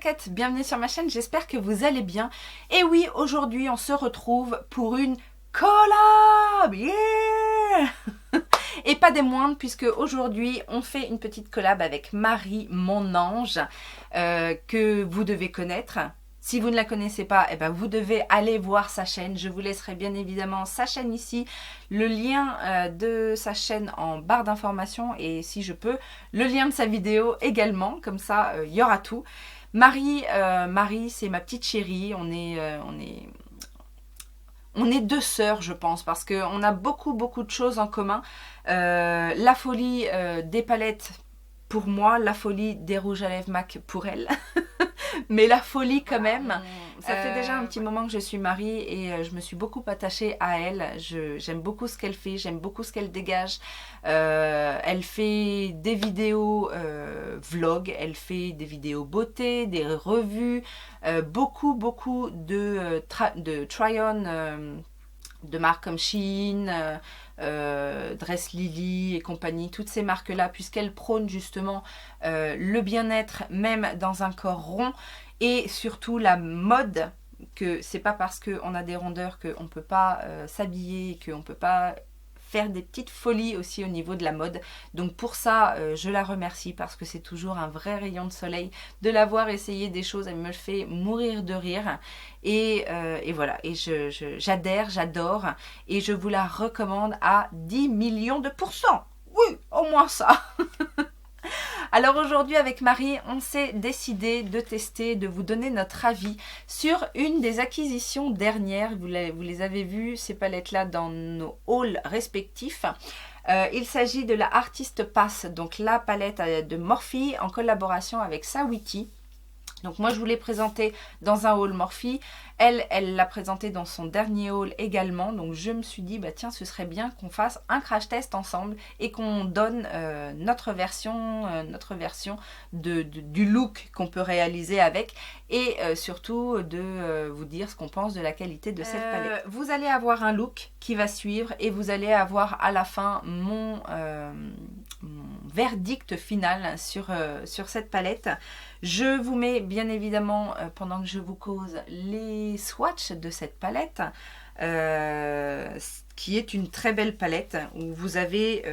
casquettes, bienvenue sur ma chaîne, j'espère que vous allez bien. Et oui, aujourd'hui on se retrouve pour une collab, yeah. Et pas des moindres, puisque aujourd'hui on fait une petite collab avec Marie, mon ange, que vous devez connaître. Si vous ne la connaissez pas, eh ben vous devez aller voir sa chaîne. Je vous laisserai bien évidemment sa chaîne ici, le lien de sa chaîne en barre d'informations et si je peux, le lien de sa vidéo également. Comme ça, il y aura tout. Marie, c'est ma petite chérie. On est deux sœurs, je pense, parce qu'on a beaucoup de choses en commun. La folie des palettes pour moi, la folie des rouges à lèvres MAC pour elle. Mais la folie quand même. Ça fait déjà un petit moment que je suis Marie et je me suis beaucoup attachée à elle. J'aime beaucoup ce qu'elle fait, j'aime beaucoup ce qu'elle dégage. Elle fait des vidéos vlog, elle fait des vidéos beauté, des revues, beaucoup de try-on de marques comme Shein, Dress Lily et compagnie, toutes ces marques-là, puisqu'elles prônent justement le bien-être même dans un corps rond et surtout la mode, que c'est pas parce qu'on a des rondeurs qu'on ne peut pas s'habiller, qu'on ne peut pas faire des petites folies aussi au niveau de la mode. Donc pour ça, je la remercie parce que c'est toujours un vrai rayon de soleil de la voir essayer des choses. Elle me fait mourir de rire. Et voilà, et j'adhère, j'adore. Et je vous la recommande à 10 millions de pourcents. Oui, au moins ça. Alors aujourd'hui avec Marie, on s'est décidé de tester, de vous donner notre avis sur une des acquisitions dernières. Vous les avez vues, ces palettes-là, dans nos hauls respectifs. Il s'agit de la Artist Pass, donc la palette de Morphe en collaboration avec Saweetie. Donc moi je vous l'ai présenté dans un haul Morphe, elle l'a présenté dans son dernier haul également, donc je me suis dit bah tiens ce serait bien qu'on fasse un crash test ensemble et qu'on donne notre version du look qu'on peut réaliser avec et surtout de vous dire ce qu'on pense de la qualité de cette palette. Vous allez avoir un look qui va suivre et vous allez avoir à la fin mon verdict final sur cette palette. Je vous mets bien évidemment, pendant que je vous cause, les swatchs de cette palette, qui est une très belle palette où vous avez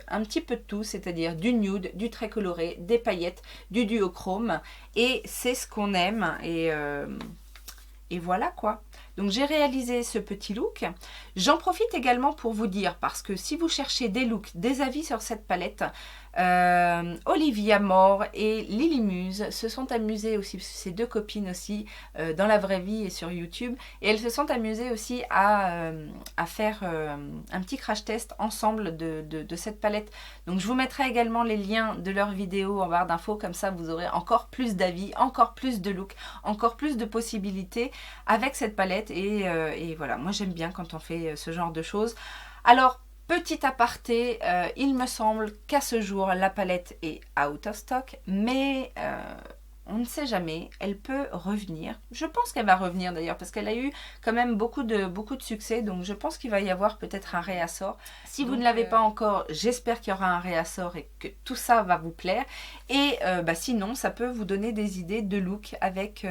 un petit peu de tout, c'est-à-dire du nude, du très coloré, des paillettes, du duochrome, et c'est ce qu'on aime, et voilà quoi. Donc j'ai réalisé ce petit look. J'en profite également pour vous dire, parce que si vous cherchez des looks, des avis sur cette palette, Olivia Moore et Lily Muse se sont amusées aussi, ces deux copines aussi, dans la vraie vie et sur YouTube, et elles se sont amusées aussi à faire un petit crash test ensemble de cette palette. Donc je vous mettrai également les liens de leurs vidéos en barre d'infos, comme ça vous aurez encore plus d'avis, encore plus de looks, encore plus de possibilités avec cette palette, et voilà, moi j'aime bien quand on fait ce genre de choses. Alors, petit aparté, il me semble qu'à ce jour, la palette est out of stock, mais on ne sait jamais, elle peut revenir. Je pense qu'elle va revenir d'ailleurs, parce qu'elle a eu quand même beaucoup de succès, donc je pense qu'il va y avoir peut-être un réassort. Si vous ne l'avez pas encore, j'espère qu'il y aura un réassort et que tout ça va vous plaire. Et sinon, ça peut vous donner des idées de look avec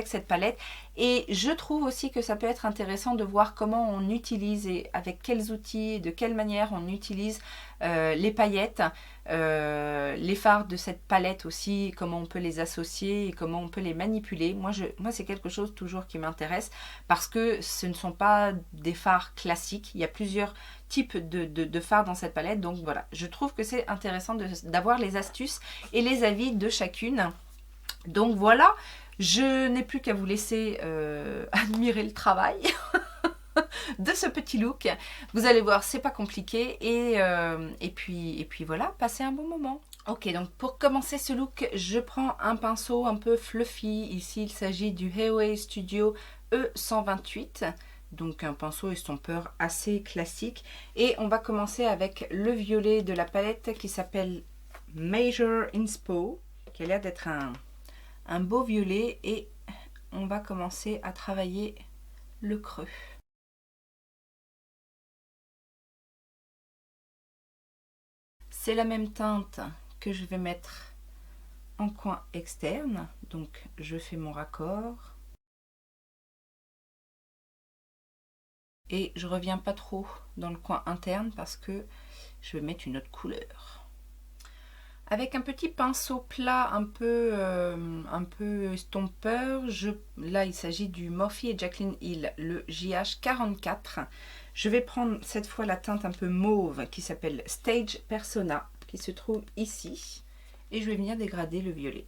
cette palette. Et je trouve aussi que ça peut être intéressant de voir comment on utilise et avec quels outils, de quelle manière on utilise les paillettes, les fards de cette palette aussi, comment on peut les associer et comment on peut les manipuler. Moi c'est quelque chose toujours qui m'intéresse parce que ce ne sont pas des fards classiques, il y a plusieurs types de fards dans cette palette, donc voilà, je trouve que c'est intéressant d'avoir les astuces et les avis de chacune. Donc voilà, je n'ai plus qu'à vous laisser admirer le travail de ce petit look. Vous allez voir, c'est pas compliqué, et puis voilà, passez un bon moment. Ok, donc pour commencer ce look, je prends un pinceau un peu fluffy. Ici, il s'agit du Hayway Studio E128. Donc un pinceau estompeur assez classique. Et on va commencer avec le violet de la palette qui s'appelle Major Inspo, qui a l'air d'être un beau violet, et on va commencer à travailler le creux. C'est la même teinte que je vais mettre en coin externe. Donc je fais mon raccord. Et je reviens pas trop dans le coin interne parce que je vais mettre une autre couleur. Avec un petit pinceau plat un peu estompeur, là il s'agit du Morphe et Jaclyn Hill, le JH44. Je vais prendre cette fois la teinte un peu mauve qui s'appelle Stage Persona, qui se trouve ici. Et je vais venir dégrader le violet.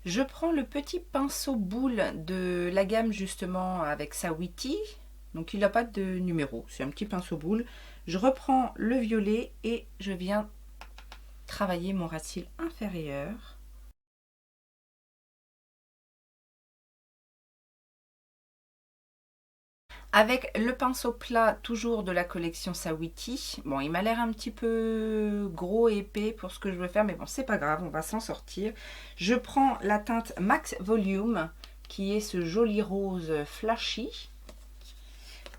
Je prends le petit pinceau boule de la gamme justement avec Saweetie. Donc il n'a pas de numéro, c'est un petit pinceau boule. Je reprends le violet et je viens travailler mon ras de cils inférieur. Avec le pinceau plat, toujours de la collection Saweetie. Bon, il m'a l'air un petit peu gros et épais pour ce que je veux faire, mais bon, c'est pas grave, on va s'en sortir. Je prends la teinte Max Volume, qui est ce joli rose flashy.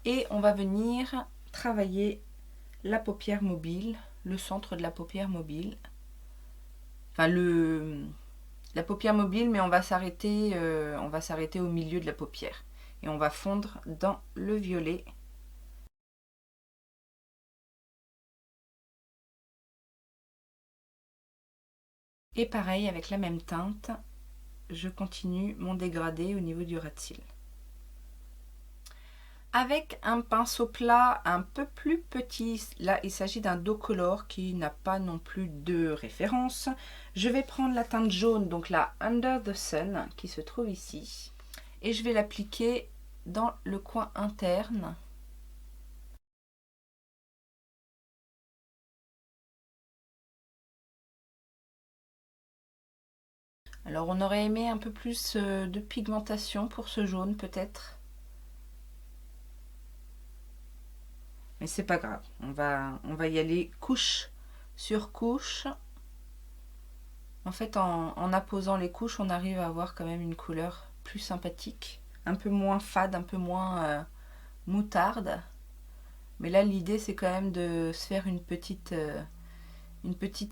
Et on va venir travailler la paupière mobile, le centre de la paupière mobile. Enfin, la paupière mobile, mais on va s'arrêter au milieu de la paupière. Et on va fondre dans le violet. Et pareil, avec la même teinte, je continue mon dégradé au niveau du ras de cils. Avec un pinceau plat un peu plus petit, là il s'agit d'un dos color qui n'a pas non plus de référence. Je vais prendre la teinte jaune, donc la Under the Sun, qui se trouve ici. Et je vais l'appliquer dans le coin interne. Alors on aurait aimé un peu plus de pigmentation pour ce jaune peut-être. Mais c'est pas grave, on va y aller couche sur couche. En fait, en apposant les couches, on arrive à avoir quand même une couleur plus sympathique, un peu moins fade, un peu moins moutarde. Mais là, l'idée, c'est quand même de se faire une petite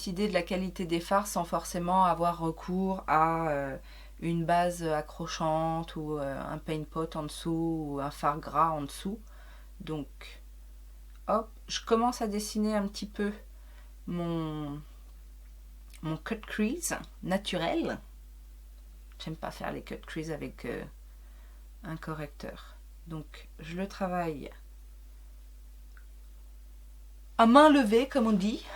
idée de la qualité des fards sans forcément avoir recours à une base accrochante ou un paint pot en dessous ou un fard gras en dessous. Donc, hop, je commence à dessiner un petit peu mon cut crease naturel. J'aime pas faire les cut crease avec un correcteur. Donc, je le travaille à main levée, comme on dit.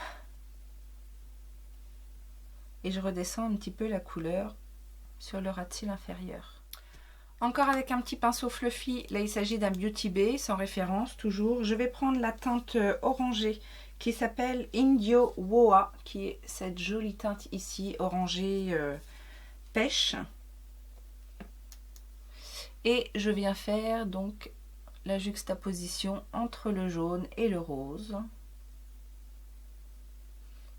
Et je redescends un petit peu la couleur sur le ras de cils inférieur. Encore avec un petit pinceau fluffy, là il s'agit d'un Beauty Bay, sans référence toujours. Je vais prendre la teinte orangée qui s'appelle Indio Woa, qui est cette jolie teinte ici, orangée pêche. Et je viens faire donc la juxtaposition entre le jaune et le rose.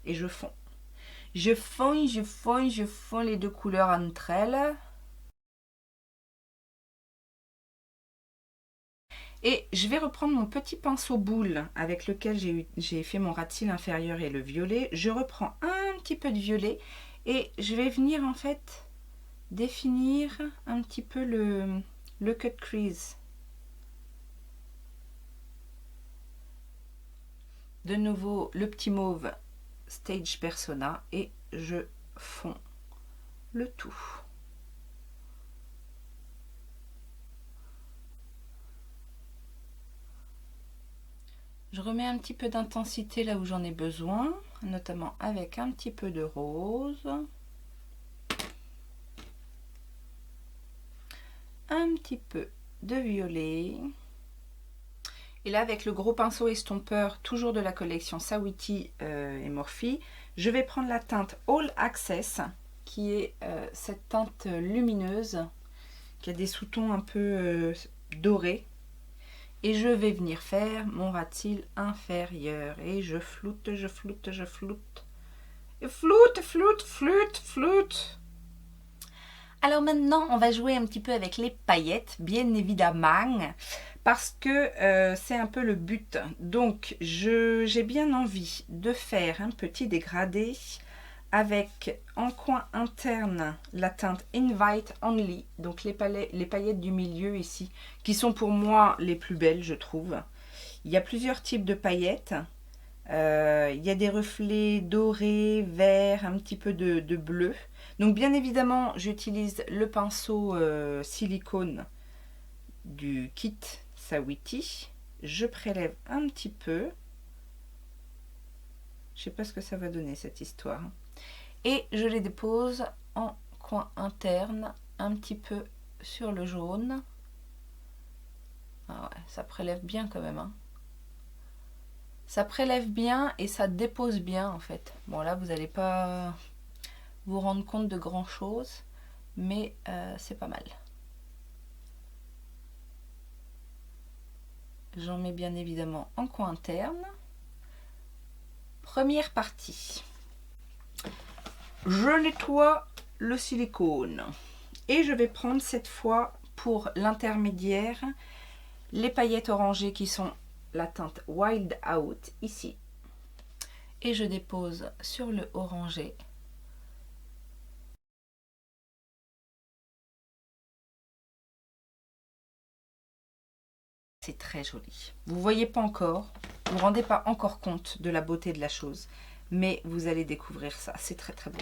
Et je fonds. Je fonds les deux couleurs entre elles. Et je vais reprendre mon petit pinceau boule avec lequel j'ai fait mon ras de cils inférieur et le violet. Je reprends un petit peu de violet et je vais venir en fait définir un petit peu le cut crease. De nouveau le petit mauve Stage Persona et je fonds le tout. Je remets un petit peu d'intensité là où j'en ai besoin, notamment avec un petit peu de rose. Un petit peu de violet. Et là, avec le gros pinceau estompeur, toujours de la collection Saweetie et Morphe, je vais prendre la teinte All Access, qui est cette teinte lumineuse, qui a des sous-tons un peu dorés. Et je vais venir faire mon ras de cils inférieur. Et je floute. Et floute. Alors maintenant, on va jouer un petit peu avec les paillettes, bien évidemment. parce que c'est un peu le but. Donc j'ai bien envie de faire un petit dégradé avec en coin interne la teinte Invite Only, donc les paillettes du milieu ici, qui sont pour moi les plus belles, je trouve. Il y a plusieurs types de paillettes. Il y a des reflets dorés, verts, un petit peu de bleu. Donc bien évidemment, j'utilise le pinceau silicone du kit Sawiti. Je prélève un petit peu. Je sais pas ce que ça va donner cette histoire. Et je les dépose en coin interne, un petit peu sur le jaune. Ah ouais, ça prélève bien quand même, hein. Ça prélève bien et ça dépose bien en fait. Bon là, vous n'allez pas vous rendre compte de grand chose, mais c'est pas mal. J'en mets bien évidemment en coin interne. Première partie. Je nettoie le silicone et je vais prendre cette fois pour l'intermédiaire les paillettes orangées qui sont la teinte Wild Out ici, et je dépose sur le orangé. C'est très joli. Vous voyez pas encore, vous vous rendez pas encore compte de la beauté de la chose, mais vous allez découvrir ça. C'est très très beau.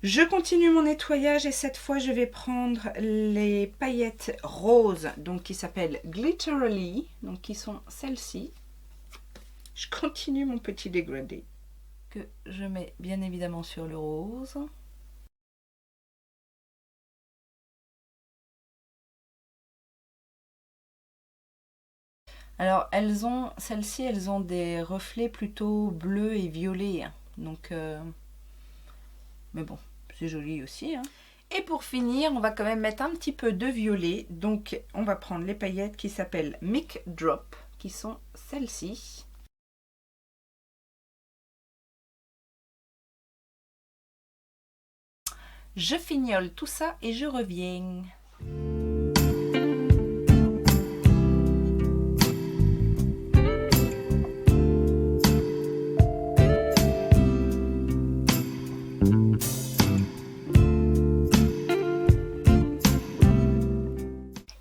Je continue mon nettoyage et cette fois je vais prendre les paillettes roses, donc qui s'appellent Glitterly, donc qui sont celles-ci. Je continue mon petit dégradé que je mets bien évidemment sur le rose. Alors celles-ci, elles ont des reflets plutôt bleus et violets, hein. Donc mais bon, c'est joli aussi, hein. Et pour finir, on va quand même mettre un petit peu de violet. Donc on va prendre les paillettes qui s'appellent Mic Drop, qui sont celles-ci. Je fignole tout ça et je reviens.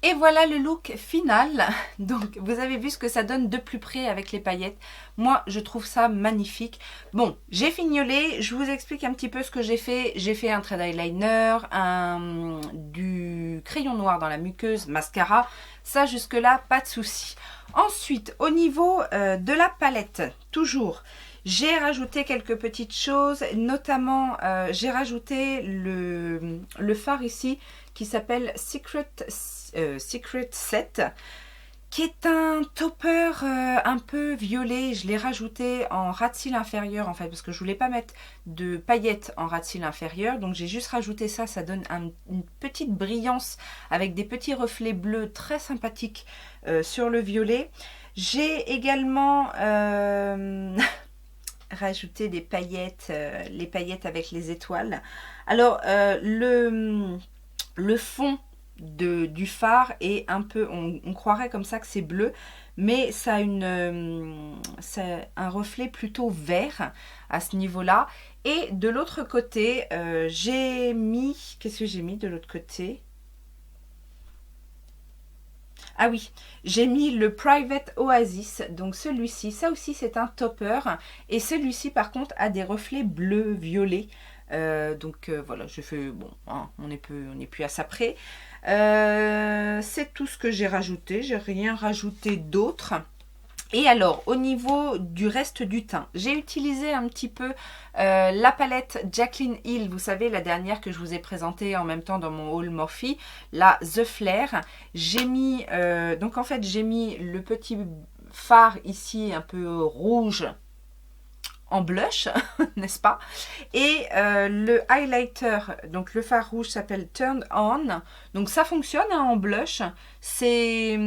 Et voilà le look final. Donc vous avez vu ce que ça donne de plus près avec les paillettes. Moi je trouve ça magnifique. Bon, j'ai fignolé, je vous explique un petit peu ce que j'ai fait. J'ai fait un trait eyeliner, du crayon noir dans la muqueuse, mascara. Ça jusque là pas de souci. Ensuite au niveau de la palette, toujours j'ai rajouté quelques petites choses, notamment j'ai rajouté le fard ici qui s'appelle Secret Set, qui est un topper un peu violet. Je l'ai rajouté en ras de cils inférieur en fait, parce que je voulais pas mettre de paillettes en ras de cils inférieur, donc j'ai juste rajouté ça. Ça donne une petite brillance avec des petits reflets bleus très sympathiques sur le violet. J'ai également rajouté des paillettes, les paillettes avec les étoiles. Alors le fond du fard est un peu, on croirait comme ça que c'est bleu, mais ça a c'est un reflet plutôt vert à ce niveau-là. Et de l'autre côté, j'ai mis, qu'est-ce que j'ai mis de l'autre côté? Ah oui, j'ai mis le Private Oasis, donc celui-ci, ça aussi c'est un topper, et celui-ci par contre a des reflets bleus, violets. Donc voilà, je fais, bon, hein, on n'est plus à ça près. C'est tout ce que j'ai rajouté, j'ai rien rajouté d'autre. Et alors, au niveau du reste du teint, j'ai utilisé un petit peu la palette Jaclyn Hill, vous savez, la dernière que je vous ai présentée en même temps dans mon haul Morphe, la The Flare. J'ai mis, donc en fait, j'ai mis le petit fard ici, un peu rouge, en blush, n'est-ce pas? Et le highlighter, donc le fard rouge s'appelle Turned On. Donc ça fonctionne hein, en blush. C'est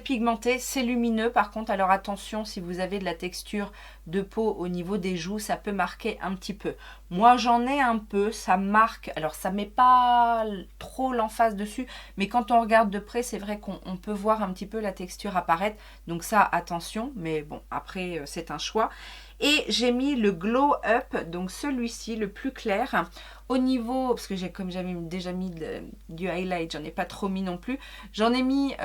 pigmenté, c'est lumineux. Par contre, alors attention, si vous avez de la texture de peau au niveau des joues, ça peut marquer un petit peu. Moi, j'en ai un peu, ça marque. Alors, ça met pas trop l'emphase dessus, mais quand on regarde de près, c'est vrai qu'on peut voir un petit peu la texture apparaître. Donc ça, attention. Mais bon, après, c'est un choix. Et j'ai mis le Glow Up, donc celui-ci, le plus clair, au niveau, parce que comme j'avais déjà mis du highlight, j'en ai pas trop mis non plus, j'en ai mis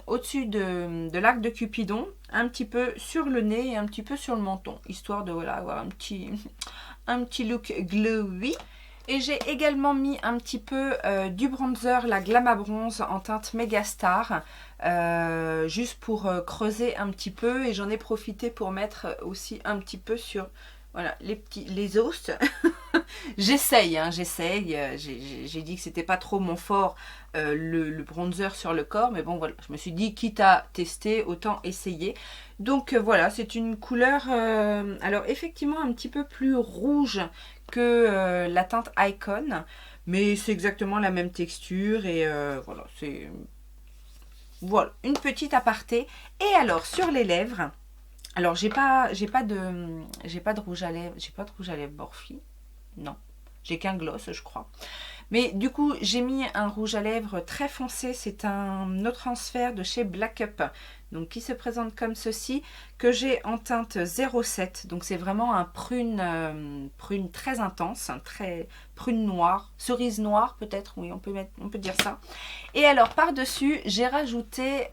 au-dessus de l'arc de Cupidon, un petit peu sur le nez et un petit peu sur le menton, histoire de voilà, avoir un petit look glowy. Et j'ai également mis un petit peu du bronzer, la Glama Bronze en teinte Megastar, juste pour creuser un petit peu. Et j'en ai profité pour mettre aussi un petit peu sur voilà, les os. J'essaye, hein, j'essaye. J'ai dit que c'était pas trop mon fort, le bronzer sur le corps. Mais bon, voilà, je me suis dit, quitte à tester, autant essayer. Donc voilà, c'est une couleur, alors effectivement un petit peu plus rouge que la teinte Icon, mais c'est exactement la même texture et voilà, c'est voilà, une petite aparté. Et alors sur les lèvres, alors j'ai pas de rouge à lèvres, j'ai pas de rouge à lèvres Morphe, non, j'ai qu'un gloss je crois. Mais du coup, j'ai mis un rouge à lèvres très foncé. C'est un No Transfer de chez Black Up. Donc, qui se présente comme ceci. Que j'ai en teinte 07. Donc, c'est vraiment un prune très intense. Très prune noire. Cerise noire, peut-être. Oui, on peut dire ça. Et alors, par-dessus, j'ai rajouté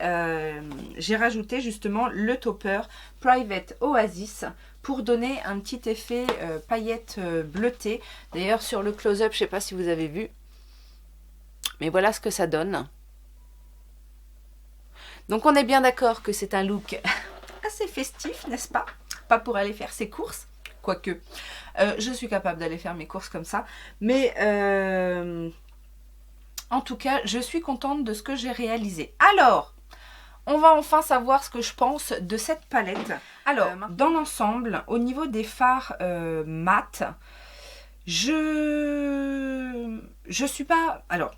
justement le topper Private Oasis pour donner un petit effet paillettes bleutées. D'ailleurs, sur le close-up, je ne sais pas si vous avez vu, mais voilà ce que ça donne. Donc, on est bien d'accord que c'est un look assez festif, n'est-ce pas? Pas pour aller faire ses courses, quoique je suis capable d'aller faire mes courses comme ça. Mais en tout cas, je suis contente de ce que j'ai réalisé. Alors, on va enfin savoir ce que je pense de cette palette. Alors, dans l'ensemble, au niveau des fards mat, je suis pas... Alors,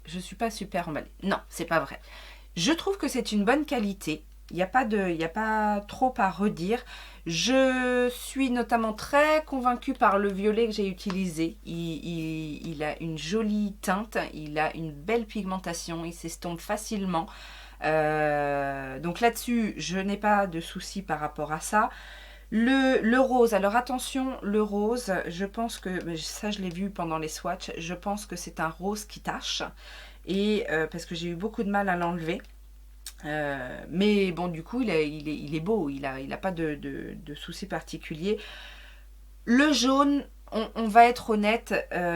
je suis pas super emballée. Non, c'est pas vrai. Je trouve que c'est une bonne qualité. Il n'y a pas trop à redire. Je suis notamment très convaincue par le violet que j'ai utilisé. Il a une jolie teinte, il a une belle pigmentation, il s'estompe facilement. Donc là-dessus, je n'ai pas de soucis par rapport à ça. Le rose, alors attention, le rose, je pense que, ça je l'ai vu pendant les swatchs, je pense que c'est un rose qui tache. Et parce que j'ai eu beaucoup de mal à l'enlever. Mais bon, du coup, il est beau, il a pas de soucis particuliers. Le jaune, on va être honnête,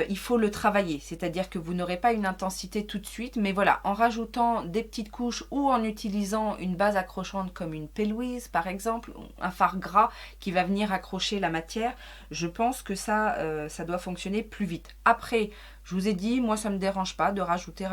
il faut le travailler. C'est-à-dire que vous n'aurez pas une intensité tout de suite. Mais voilà, en rajoutant des petites couches ou en utilisant une base accrochante comme une P-Louise par exemple, un fard gras qui va venir accrocher la matière, je pense que ça doit fonctionner plus vite. Après, je vous ai dit, moi ça ne me dérange pas de rajouter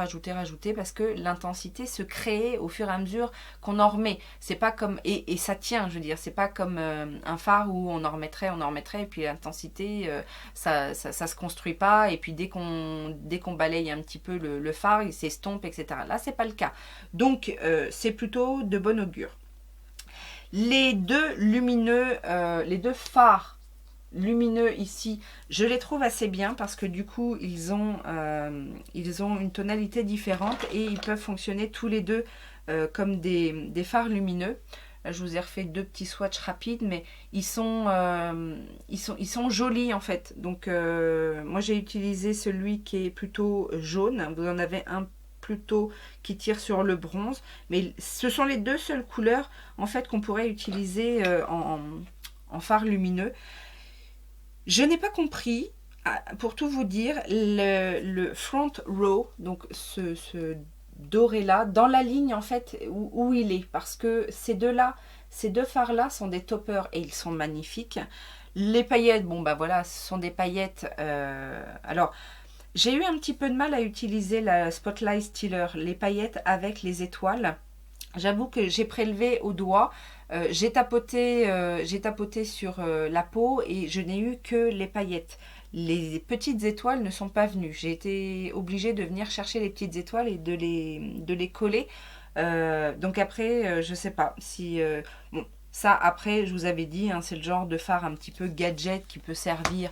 parce que l'intensité se crée au fur et à mesure qu'on en remet. C'est pas comme, et ça tient, je veux dire, c'est pas comme un fard où on en remettrait et puis l'intensité, ça se construit pas, et puis dès qu'on balaye un petit peu le fard, il s'estompe, etc. Là, c'est pas le cas. Donc, c'est plutôt de bon augure. Les deux lumineux, les deux fards lumineux ici, je les trouve assez bien parce que du coup ils ont une tonalité différente et ils peuvent fonctionner tous les deux comme des fards lumineux. Là, je vous ai refait deux petits swatchs rapides, mais ils sont jolis en fait. Donc moi j'ai utilisé celui qui est plutôt jaune. Vous en avez un plutôt qui tire sur le bronze, mais ce sont les deux seules couleurs en fait qu'on pourrait utiliser en fard lumineux. Je n'ai pas compris, pour tout vous dire, le front row, donc ce doré là, dans la ligne en fait où il est, parce que ces deux fards là sont des toppers et ils sont magnifiques. Les paillettes, bon bah voilà, ce sont des paillettes. Alors, j'ai eu un petit peu de mal à utiliser la Spotlight Stealer, les paillettes avec les étoiles. J'avoue que j'ai prélevé au doigt, j'ai tapoté sur la peau et je n'ai eu que les paillettes. Les petites étoiles ne sont pas venues. J'ai été obligée de venir chercher les petites étoiles et de les coller. Donc après, je sais pas si... bon, ça après, je vous avais dit, hein, c'est le genre de fard un petit peu gadget qui peut servir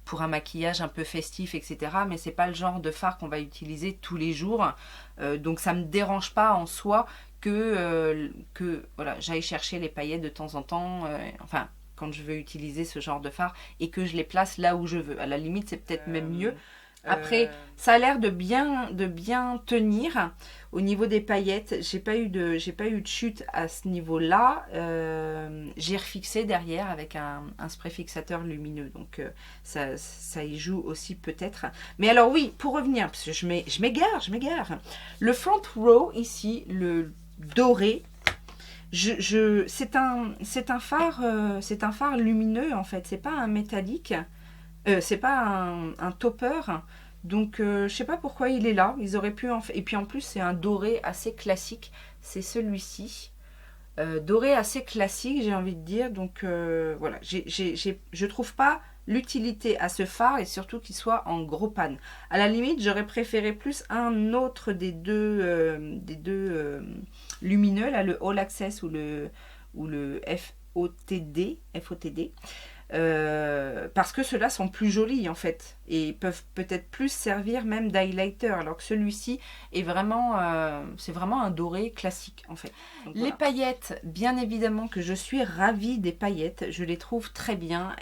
pour un maquillage un peu festif, etc. Mais c'est pas le genre de fard qu'on va utiliser tous les jours. Donc ça me dérange pas en soi que voilà, j'aille chercher les paillettes de temps en temps. Enfin, quand je veux utiliser ce genre de fard et que je les place là où je veux. À la limite, c'est peut-être même mieux. Après, ça a l'air de bien tenir au niveau des paillettes. J'ai pas eu de chute à ce niveau-là. J'ai refixé derrière avec un spray fixateur lumineux, donc ça y joue aussi peut-être. Mais alors oui, pour revenir, parce que je m'égare. Le front row ici, le doré. C'est un phare lumineux en fait. C'est pas un métallique. C'est pas un topper, donc je sais pas pourquoi il est là. Ils auraient pu en faire. Et puis en plus, c'est un doré assez classique. C'est celui-ci. Doré assez classique, j'ai envie de dire. Donc voilà, je trouve pas l'utilité à ce phare et surtout qu'il soit en gros pan. À la limite, j'aurais préféré plus un autre des deux lumineux, là, le All Access ou le FOTD. Parce que ceux-là sont plus jolis en fait et peuvent peut-être plus servir même d'highlighter, alors que celui-ci est vraiment c'est vraiment un doré classique en fait. Donc, les paillettes, bien évidemment que je suis ravie des paillettes, je les trouve très bien,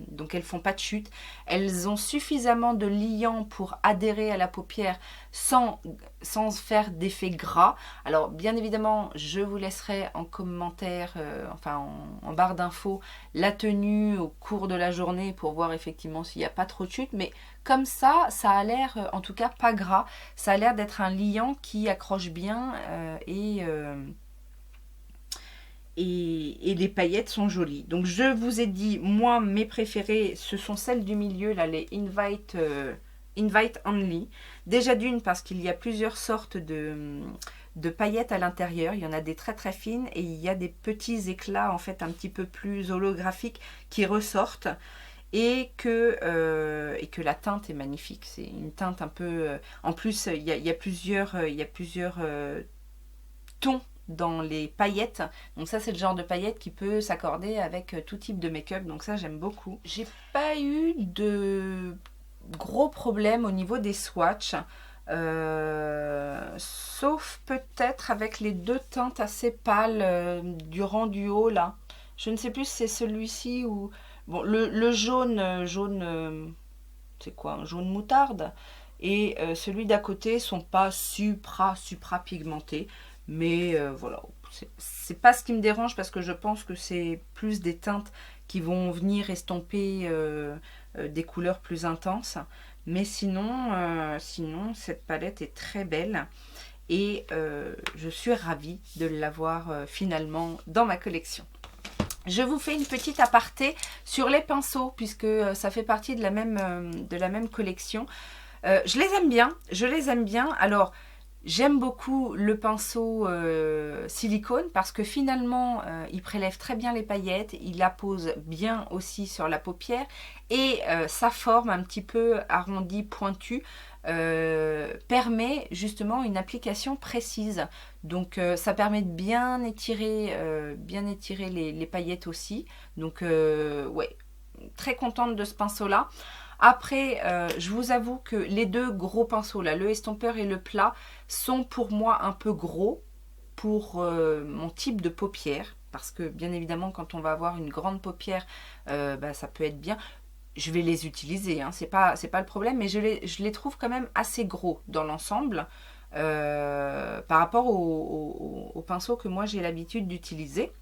donc elles font pas de chute, elles ont suffisamment de liant pour adhérer à la paupière sans faire d'effet gras. Alors bien évidemment, je vous laisserai en commentaire, en barre d'infos, la tenue au cours de la journée pour voir effectivement s'il n'y a pas trop de chute, mais comme ça a l'air, en tout cas pas gras, ça a l'air d'être un liant qui accroche bien et les paillettes sont jolies. Donc je vous ai dit, moi mes préférées, ce sont celles du milieu, là, les Invite Only. Déjà d'une parce qu'il y a plusieurs sortes de paillettes à l'intérieur. Il y en a des très très fines et il y a des petits éclats en fait un petit peu plus holographiques qui ressortent et que la teinte est magnifique. C'est une teinte un peu... en plus, il y a plusieurs tons dans les paillettes. Donc ça, c'est le genre de paillettes qui peut s'accorder avec tout type de make-up. Donc ça, j'aime beaucoup. J'ai pas eu de gros problèmes au niveau des swatchs. Sauf peut-être avec les deux teintes assez pâles du rang du haut là. Je ne sais plus si c'est celui-ci ou... Bon, le jaune c'est quoi? Un jaune moutarde. Et celui d'à côté sont pas supra pigmentés. Mais voilà, c'est pas ce qui me dérange parce que je pense que c'est plus des teintes qui vont venir estomper des couleurs plus intenses. Mais sinon, cette palette est très belle et je suis ravie de l'avoir finalement dans ma collection. Je vous fais une petite aparté sur les pinceaux puisque ça fait partie de la même collection. Je les aime bien. Alors, j'aime beaucoup le pinceau silicone parce que finalement, il prélève très bien les paillettes, il la pose bien aussi sur la paupière et sa forme un petit peu arrondie, pointue, permet justement une application précise. Donc ça permet de bien étirer les paillettes aussi. Donc ouais, très contente de ce pinceau-là. Après, je vous avoue que les deux gros pinceaux là, le estompeur et le plat, sont pour moi un peu gros pour mon type de paupière. Parce que bien évidemment, quand on va avoir une grande paupière, ça peut être bien. Je vais les utiliser, hein, c'est pas le problème, mais je les trouve quand même assez gros dans l'ensemble par rapport aux pinceaux que moi j'ai l'habitude d'utiliser.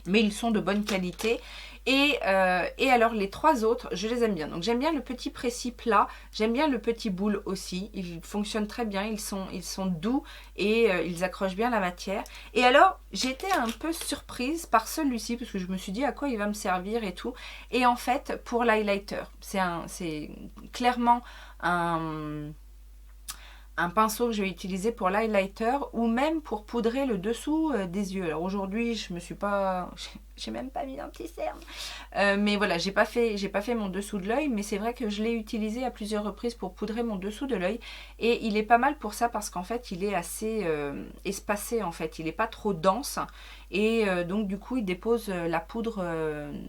Mais ils sont de bonne qualité. Et alors les trois autres, je les aime bien. Donc j'aime bien le petit précis plat, j'aime bien le petit boule aussi. Ils fonctionnent très bien, ils sont doux et ils accrochent bien la matière. Et alors j'étais un peu surprise par celui-ci parce que je me suis dit à quoi il va me servir et tout. Et en fait pour l'highlighter, c'est clairement un un pinceau que je vais utiliser pour l'highlighter ou même pour poudrer le dessous des yeux. Alors aujourd'hui, je me suis pas... J'ai même pas mis un petit cerne. Mais voilà, j'ai pas fait mon dessous de l'œil, mais c'est vrai que je l'ai utilisé à plusieurs reprises pour poudrer mon dessous de l'œil. Et il est pas mal pour ça parce qu'en fait, il est assez espacé en fait. Il est pas trop dense. Et donc du coup, il dépose la poudre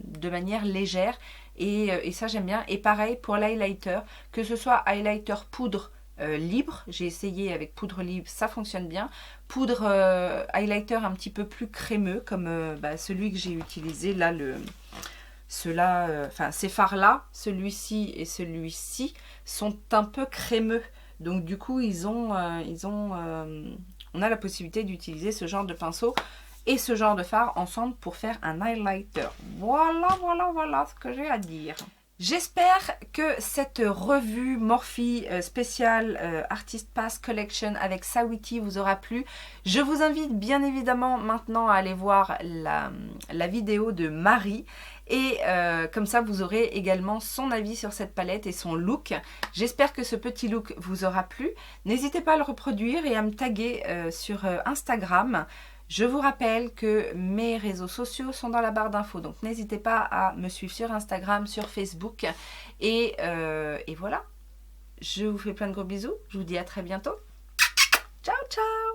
de manière légère. Et ça, j'aime bien. Et pareil pour l'highlighter, que ce soit highlighter poudre, libre, j'ai essayé avec poudre libre, ça fonctionne bien. Poudre highlighter un petit peu plus crémeux, comme celui que j'ai utilisé là, ces fards là, celui-ci et celui-ci sont un peu crémeux. Donc du coup, on a la possibilité d'utiliser ce genre de pinceau et ce genre de fard ensemble pour faire un highlighter. Voilà ce que j'ai à dire. J'espère que cette revue Morphe spéciale Artist Pass Collection avec Saweetie vous aura plu. Je vous invite bien évidemment maintenant à aller voir la vidéo de Marie. Et comme ça, vous aurez également son avis sur cette palette et son look. J'espère que ce petit look vous aura plu. N'hésitez pas à le reproduire et à me taguer sur Instagram. Je vous rappelle que mes réseaux sociaux sont dans la barre d'infos, donc n'hésitez pas à me suivre sur Instagram, sur Facebook. Et voilà, je vous fais plein de gros bisous, je vous dis à très bientôt. Ciao, ciao!